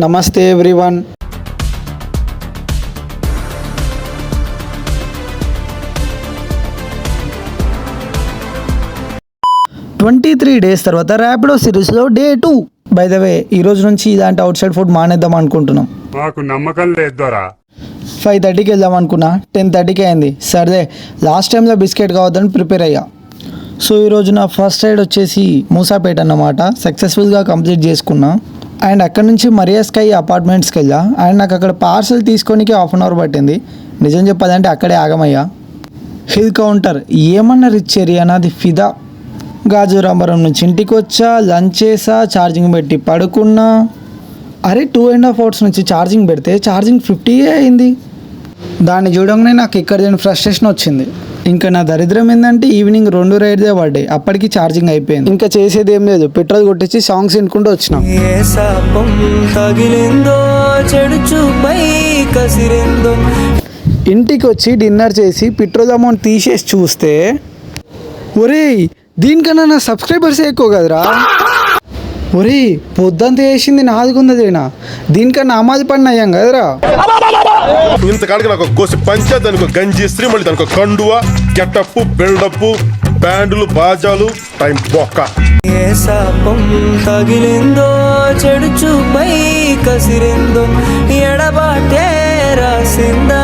నమస్తే everyone. Twenty 3 days తర్వాత ర్యాపిడో సిరీస్లో డే 2. బై ద వే ఈ రోజు నుంచి ఇలాంటి అవుట్ సైడ్ ఫుడ్ మానేద్దాం అనుకుంటున్నాం. మాకు నమ్మకం లేదు. 5:30కి వెళ్దాం అనుకున్నా, 10:30కి అయింది. సరే లాస్ట్ టైంలో బిస్కెట్ కావద్దని ప్రిపేర్ అయ్యా. సో ఈరోజు నా ఫస్ట్ రైడ్ వచ్చేసి మూసాపేట అన్నమాట. సక్సెస్ఫుల్గా కంప్లీట్ చేసుకున్నా. అండ్ అక్కడ నుంచి మరియా స్కై అపార్ట్మెంట్స్కి వెళ్ళా. అండ్ నాకు అక్కడ పార్సల్ తీసుకోనికి 1/2 hour పట్టింది. నిజం చెప్పాలంటే అక్కడే ఆగమయ్యా. హిల్ కౌంటర్ ఏమన్నా రిచ్ ఏరియా, నాది ఫిదా. గాజురాంబరం నుంచి ఇంటికి వచ్చా, లంచ్ చేసా, ఛార్జింగ్ పెట్టి పడుకున్నా. అరే 2.5 hours నుంచి ఛార్జింగ్ పెడితే ఛార్జింగ్ 50 అయింది. దాన్ని చూడంగానే నాకు ఇక్కడ దీని ఫ్రస్ట్రేషన్ వచ్చింది. ఇంకా నా దరిద్రం ఏంటంటే ఈవినింగ్ 2 రైడ్దే పడ్డాయి. అప్పటికి ఛార్జింగ్ అయిపోయింది. ఇంకా చేసేది ఏం లేదు, పెట్రోల్ కొట్టించి సాంగ్స్ వినుకుంటూ వచ్చినాం. ఇంటికి వచ్చి డిన్నర్ చేసి పెట్రోల్ అమౌంట్ తీసేసి చూస్తే ఒరేయ్ దీనికన్నా నా సబ్స్క్రైబర్స్ ఎక్కువ కదరా. ఒరే పొద్దంతా వేసింది నాదిగుందదేనా, దీనికన్నా అమాది పడిన అయ్యాం కదరా. ఇంతకాడికి నాకు కోసి పంచాయత్ దానికి గంజి ఇస్త్రీ, మళ్ళీ దానికి కండువా, గెటప్, బిల్డప్, బ్యాండ్లు, బాజాలు, టైం బొక్క. ఏ శాపం తగిలిందో చెడు చూపై కసిరిందో ఎడబాటే రాసిందా.